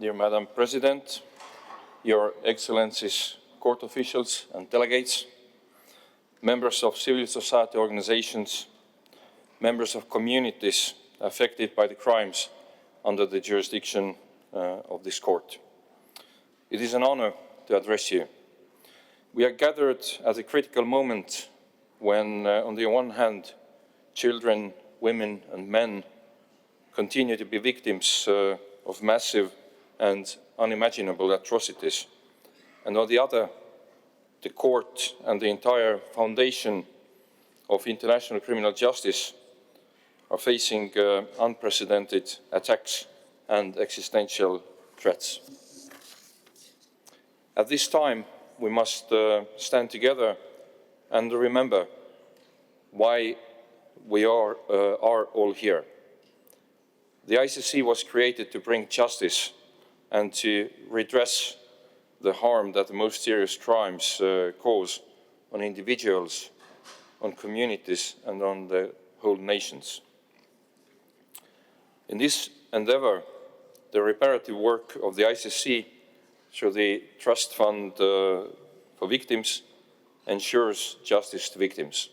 Dear Madam President, Your Excellencies, court officials and delegates, members of civil society organizations, members of communities affected by the crimes under the jurisdiction of this court. It is an honor to address you. We are gathered at a critical moment when, on the one hand, children, women and men continue to be victims of massive and unimaginable atrocities, and on the other, the court and the entire foundation of international criminal justice are facing unprecedented attacks and existential threats. At this time, we must stand together and remember why we are all here. The ICC was created to bring justice and to redress the harm that the most serious crimes cause on individuals, on communities, and on the whole nations. In this endeavor, the reparative work of the ICC through the Trust Fund for Victims ensures justice to victims.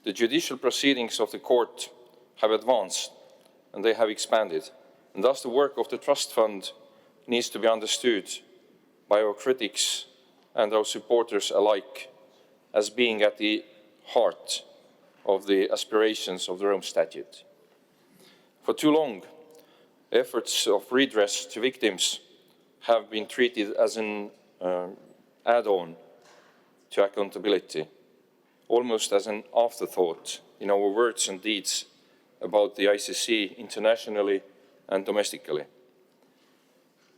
The judicial proceedings of the court have advanced and they have expanded, and thus the work of the Trust Fund needs to be understood by our critics and our supporters alike as being at the heart of the aspirations of the Rome Statute. For too long, efforts of redress to victims have been treated as an add-on to accountability, almost as an afterthought in our words and deeds about the ICC internationally and domestically.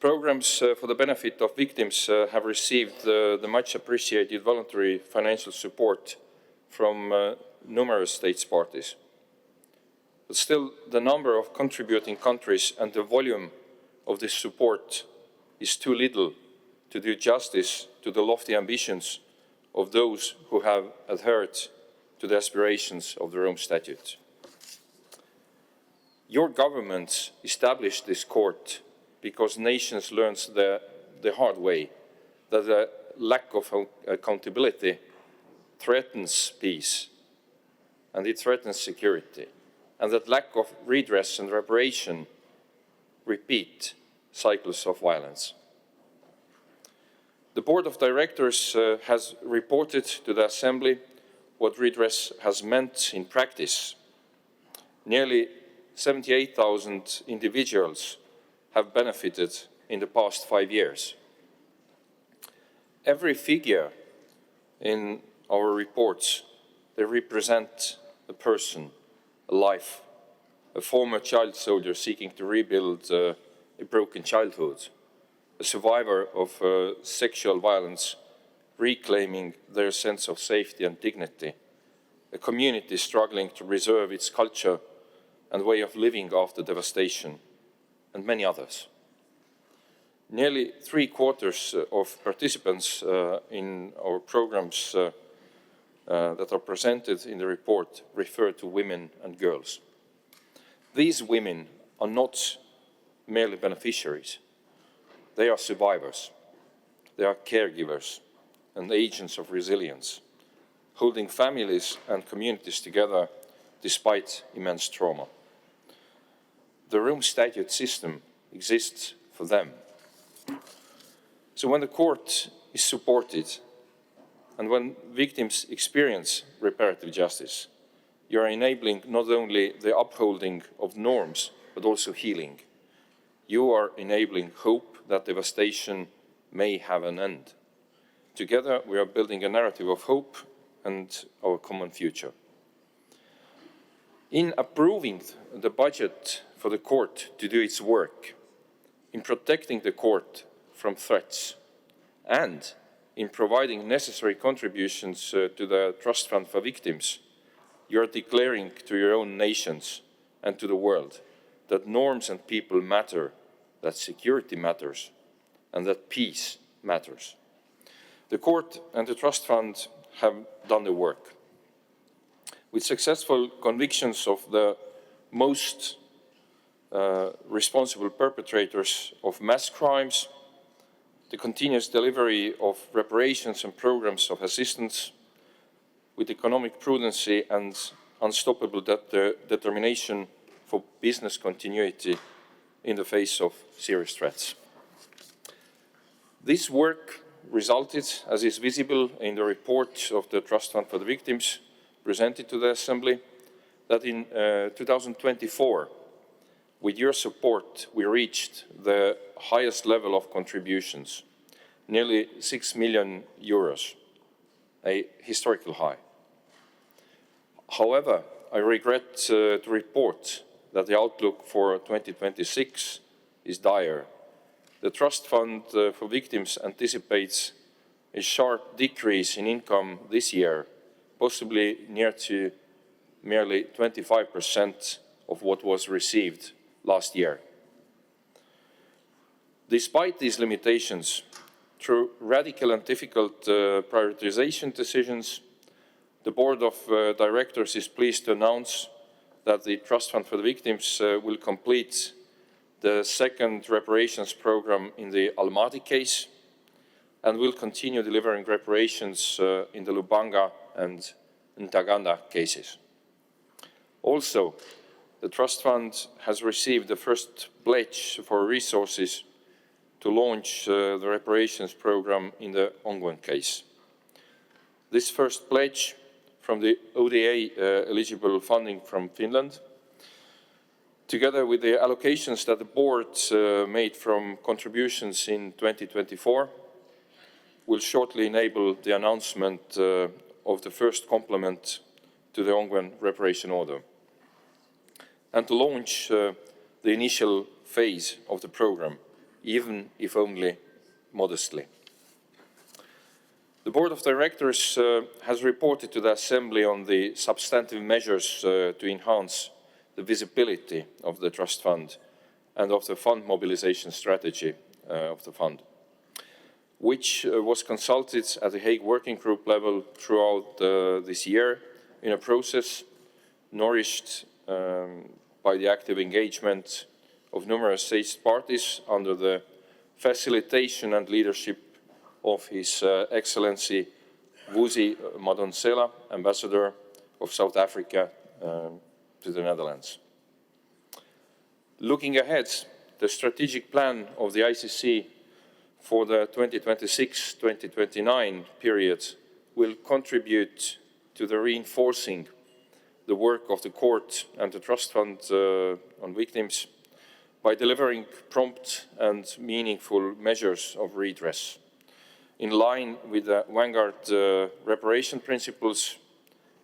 Programs for the benefit of victims have received the much appreciated voluntary financial support from numerous states parties. But still, the number of contributing countries and the volume of this support is too little to do justice to the lofty ambitions of those who have adhered to the aspirations of the Rome Statute. Your government established this court because nations learned the hard way that the lack of accountability threatens peace and it threatens security, and that lack of redress and reparation repeat cycles of violence. The Board of Directors has reported to the Assembly what redress has meant in practice. Nearly 78,000 individuals have benefited in the past 5 years. Every figure in our reports, they represent a person, a life, a former child soldier seeking to rebuild a broken childhood, a survivor of sexual violence reclaiming their sense of safety and dignity, a community struggling to preserve its culture and way of living after devastation, and many others. Nearly 3/4 of participants in our programs that are presented in the report refer to women and girls. These women are not merely beneficiaries. They are survivors. They are caregivers and agents of resilience, holding families and communities together despite immense trauma. The Rome Statute system exists for them. So when the court is supported and when victims experience reparative justice, you are enabling not only the upholding of norms, but also healing. You are enabling hope that devastation may have an end. Together, we are building a narrative of hope and our common future. In approving the budget for the court to do its work, in protecting the court from threats, and in providing necessary contributions to the Trust Fund for Victims, you are declaring to your own nations and to the world that norms and people matter, that security matters, and that peace matters. The court and the Trust Fund have done the work. With successful convictions of the most responsible perpetrators of mass crimes, the continuous delivery of reparations and programs of assistance with economic prudency and unstoppable determination for business continuity in the face of serious threats. This work resulted, as is visible in the report of the Trust Fund for the Victims presented to the Assembly, that in 2024, with your support, we reached the highest level of contributions, nearly 6 million euros, a historical high. However, I regret to report that the outlook for 2026 is dire. The Trust Fund for Victims anticipates a sharp decrease in income this year, possibly near to merely 25% of what was received last year. Despite these limitations, through radical and difficult prioritization decisions, the Board of Directors is pleased to announce that the Trust Fund for the Victims will complete the second reparations program in the Almaty case and will continue delivering reparations in the Lubanga and Ntaganda cases. Also, the Trust Fund has received the first pledge for resources to launch the reparations program in the Ongwen case. This first pledge from the ODA eligible funding from Finland, together with the allocations that the board made from contributions in 2024, will shortly enable the announcement of the first complement to the Ongwen reparation order, and to launch the initial phase of the program, even if only modestly. The Board of Directors has reported to the Assembly on the substantive measures to enhance the visibility of the Trust Fund and of the fund mobilization strategy of the fund, which was consulted at the Hague Working Group level throughout this year in a process nourished by the active engagement of numerous states parties under the facilitation and leadership of His Excellency Vusi Madonsela, Ambassador of South Africa to the Netherlands. Looking ahead, the strategic plan of the ICC for the 2026-2029 period will contribute to the reinforcing the work of the Court and the Trust Fund on Victims by delivering prompt and meaningful measures of redress, in line with the vanguard reparation principles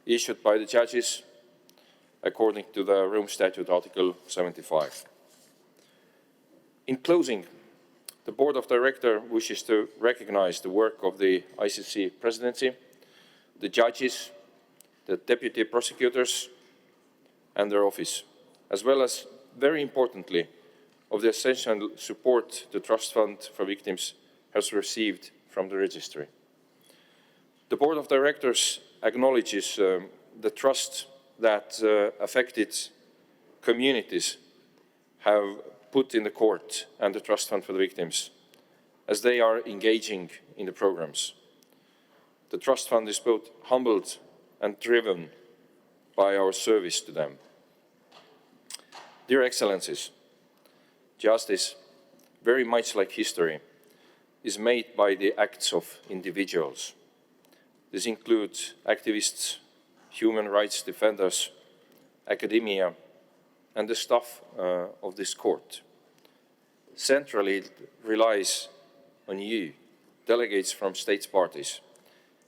issued by the judges according to the Rome Statute Article 75. In closing, the Board of Directors wishes to recognize the work of the ICC Presidency, the judges, the deputy prosecutors and their office, as well as, very importantly, of the essential support the Trust Fund for Victims has received from the registry. The Board of Directors acknowledges the trust that affected communities have put in the Court and the Trust Fund for the Victims as they are engaging in the programs. The Trust Fund is both humbled and driven by our service to them. Dear Excellencies, justice, very much like history, is made by the acts of individuals. This includes activists, human rights defenders, academia, and the staff of this Court. Centrally, it relies on you, delegates from states parties,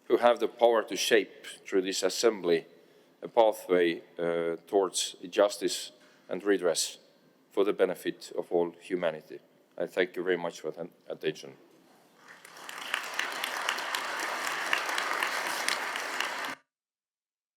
who have the power to shape, through this Assembly, a pathway towards justice and redress for the benefit of all humanity. I thank you very much for attention.